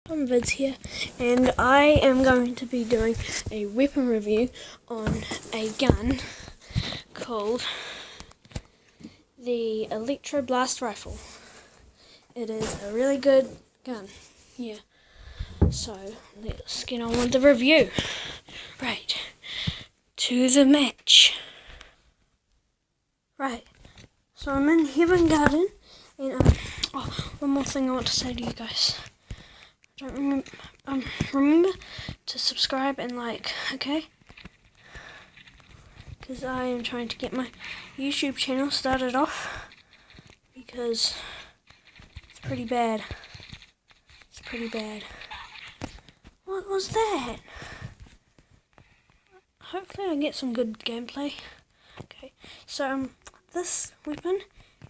Vids here, and I am going to be doing a weapon review on a gun called the Electro Blast Rifle. It is a really good gun, yeah. So let's get on with the review. Right, to the match. Right, so I'm in Heaven Garden, and one more thing I want to say to you guys. Remember to subscribe and like, okay? Because I am trying to get my YouTube channel started off, because it's pretty bad. It's pretty bad. What was that? Hopefully I get some good gameplay. Okay, so this weapon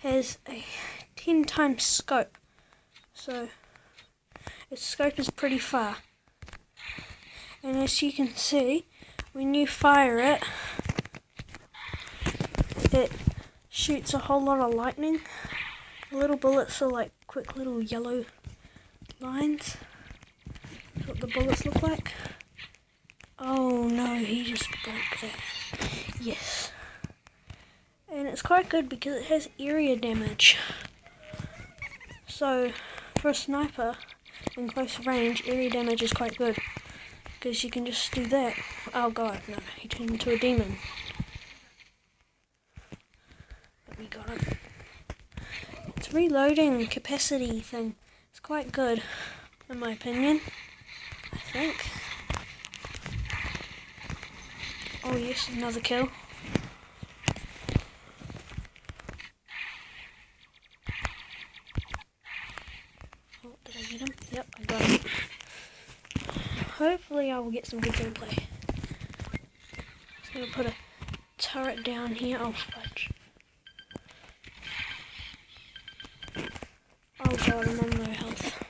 has a 10 times scope. So its scope is pretty far, and as you can see, when you fire it, it shoots a whole lot of lightning. The little bullets are like quick little yellow lines. That's what the bullets look like. Oh no, he just broke that. Yes. And it's quite good because it has area damage. So for a sniper in close range, area damage is quite good, because you can just do that. Oh god, no, he turned into a demon. But we got him. Its reloading capacity thing is quite good, in my opinion, I think. Oh yes, another kill. Oh, did I get him? Yep, I got him. Hopefully I will get some good gameplay. Just gonna put a turret down here. Oh fudge. Oh god, I'm on low health.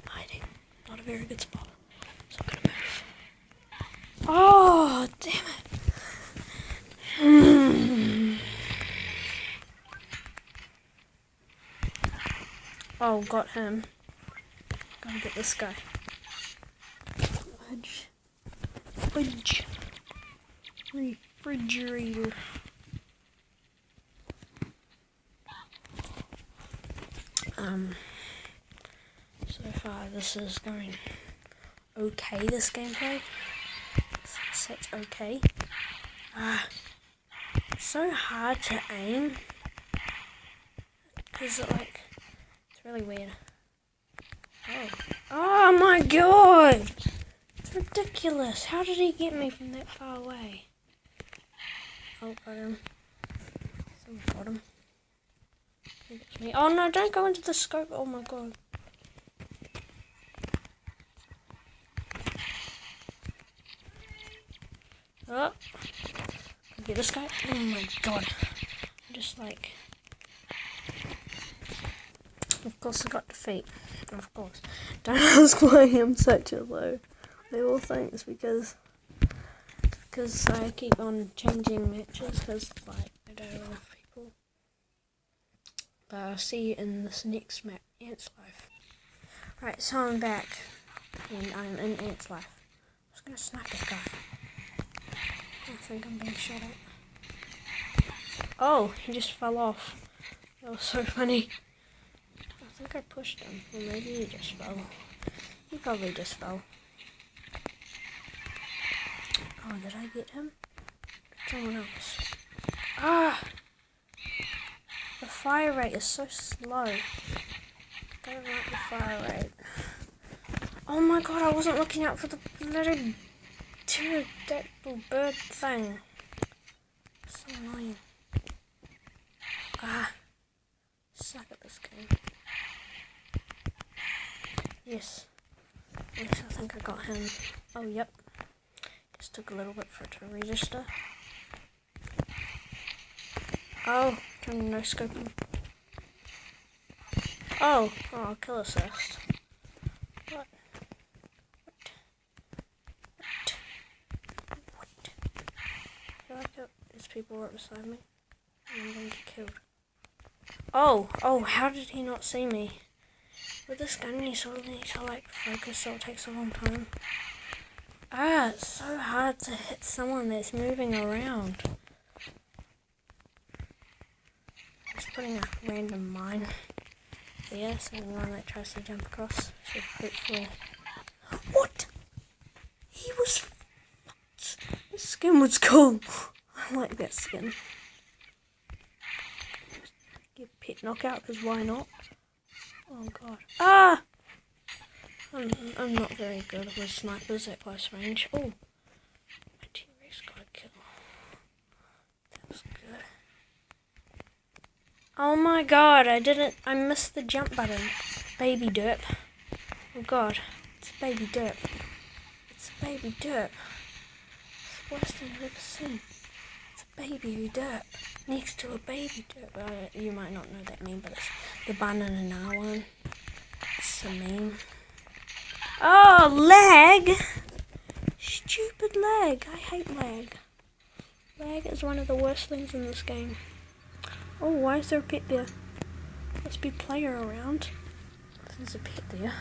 Hiding. Not a very good spot. So I'm gonna move. Oh, damn it. Oh, got him. Gotta get this guy. Fudge. Refrigerator. So far this is going okay, this gameplay. It's okay. It's so hard to aim, because it's really weird. Oh my god! It's ridiculous. How did he get me from that far away? Oh, got him. Someone got him. I think it's me. Oh no, don't go into the scope. Oh my god. Oh. Get this guy. Oh my god. I'm just like... Of course I got defeat. Of course. Don't ask why I'm such a low level. Thanks, because I keep on changing matches, because like I don't know enough people. But I'll see you in this next map, Ant's Life. Right, so I'm back, and I'm in Ant's Life. I was gonna snipe this guy. I think I'm being shot at. Oh, he just fell off. That was so funny. I think I pushed him, or maybe he just fell. He probably just fell. Oh, did I get him? Someone else. Ah! The fire rate is so slow. I don't like the fire rate. Oh my god, I wasn't looking out for the bloody pterodactyl bird thing. So annoying. Suck at this game. Yes. Yes, I think I got him. Oh, yep. Just took a little bit for it to register. Oh, trying to no scope him. Oh, kill assist. What? I feel like there's people right beside me. I'm going to get killed. Oh, how did he not see me? With this gun, you sort of need to like focus, so it takes a long time. Ah, it's so hard to hit someone that's moving around. Just putting a random mine there, so anyone that tries to jump across should hopefully. What? He was. This skin was cool. I like that skin. Get pet knockout, because why not? Oh god. Ah! I'm not very good with snipers at close range. Oh! My T-Rex got a kill. That was good. Oh my god, I missed the jump button. Baby derp. Oh god, it's baby derp. It's a baby derp. It's the worst thing I've ever seen. It's a baby derp next to a baby derp. You might not know that meme, but it's the banana one. It's a meme. Oh, lag! Stupid lag. I hate lag. Lag is one of the worst things in this game. Oh, why is there a pet there? Must be a player around. There's a pet there.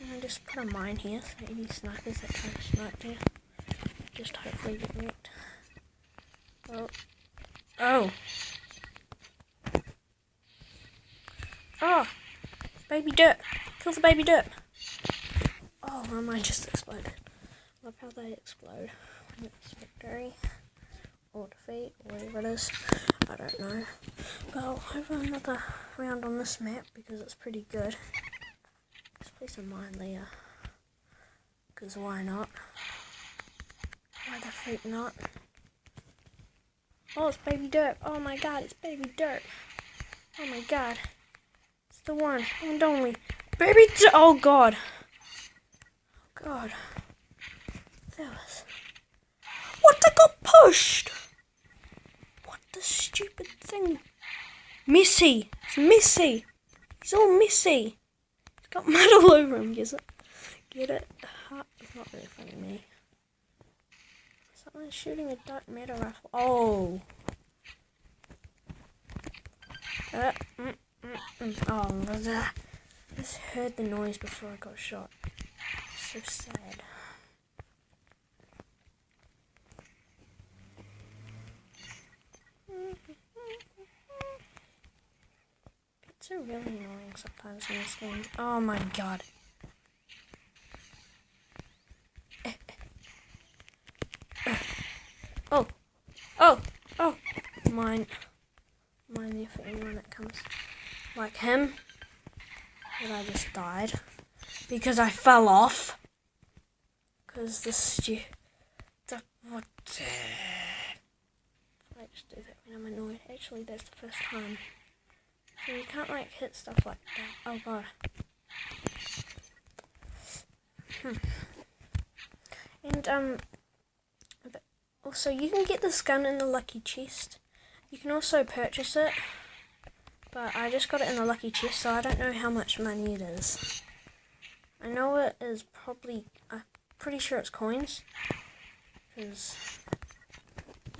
I'll just put a mine here so any snipers that try to snipe there just hopefully get wrecked. Oh. Oh! Oh! Baby dirt! Kill the baby dirt! Oh, my mine just exploded. Love how they explode. It's victory. Or defeat, or whatever it is. I don't know. But I'll have another round on this map because it's pretty good. Let's place a mine there. Because why not? Why the freak not? Oh, it's baby dirt. Oh my god, it's baby dirt. Oh my god. It's the one and only baby dirt. Oh god. Oh god. That was. What? I got pushed! What the stupid thing? Messy. It's messy. He's all messy. He's got mud all over him. Get it? Get it? It's not very funny, me. Someone's shooting a dark matter rifle. Oh. Oh, I just heard the noise before I got shot. So sad. Pets are really annoying sometimes in this game. Oh my god. Oh. Oh. Oh. Mine there for anyone that comes like him. But I just died. Because I fell off. Because what? I just do that when I'm annoyed. Actually, that's the first time. So you can't like hit stuff like that. Oh god. And but also you can get this gun in the lucky chest. You can also purchase it. But I just got it in the lucky chest, so I don't know how much money it is. I know it is probably, I'm pretty sure it's coins. Because,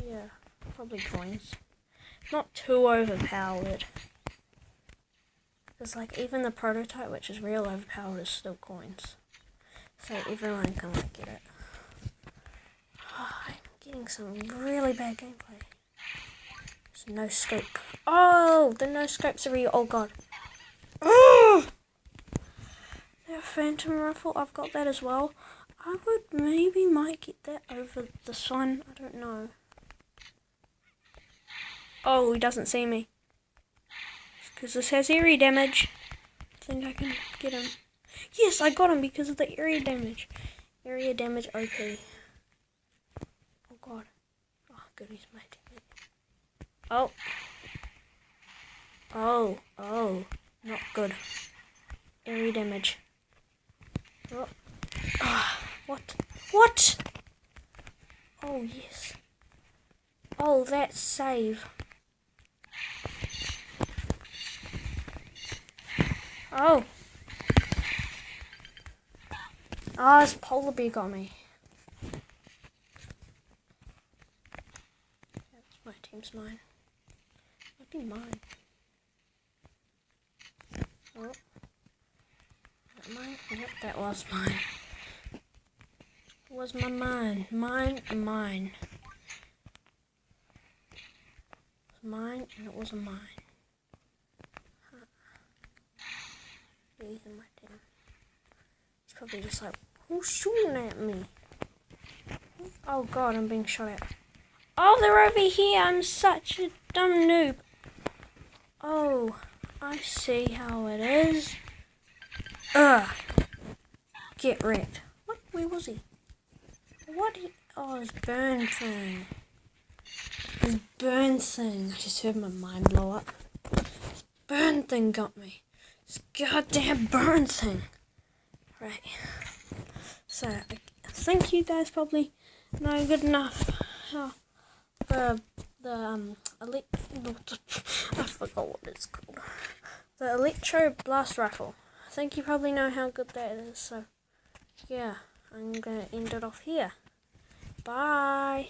yeah, probably coins. Not too overpowered. Because, like, even the prototype, which is real overpowered, is still coins. So everyone can, like, get it. Oh, I'm getting some really bad gameplay. There's no scope. Oh, the no scopes are real. Oh, god. Oh! That phantom rifle, I've got that as well. I might get that over this one. I don't know. Oh, he doesn't see me. Because this has area damage. I think I can get him. Yes, I got him because of the area damage. Area damage OP. Oh god. Oh, good, he's my teammate. Oh. Oh. Oh. Not good. Area damage. Oh. Oh. What? What? Oh, yes. Oh, that's save. Oh. Oh, this polar bear got me. That's my team's mine. Might be mine. Oh. Is that mine? Yep, that was mine. It was my mine. Mine. Mine, and it was a mine. These are my team. It's probably just like, who's shooting at me? Oh god, I'm being shot at. Oh, they're over here. I'm such a dumb noob. Oh, I see how it is. Ugh. Get wrecked. What? Where was he? What? Oh, his burn thing. His burn thing. I just heard my mind blow up. His burn thing got me. This goddamn burn thing. Right. So, I think you guys probably know good enough how the I forgot what it's called. The Electro blast rifle. I think you probably know how good that is. So, yeah, I'm gonna end it off here. Bye.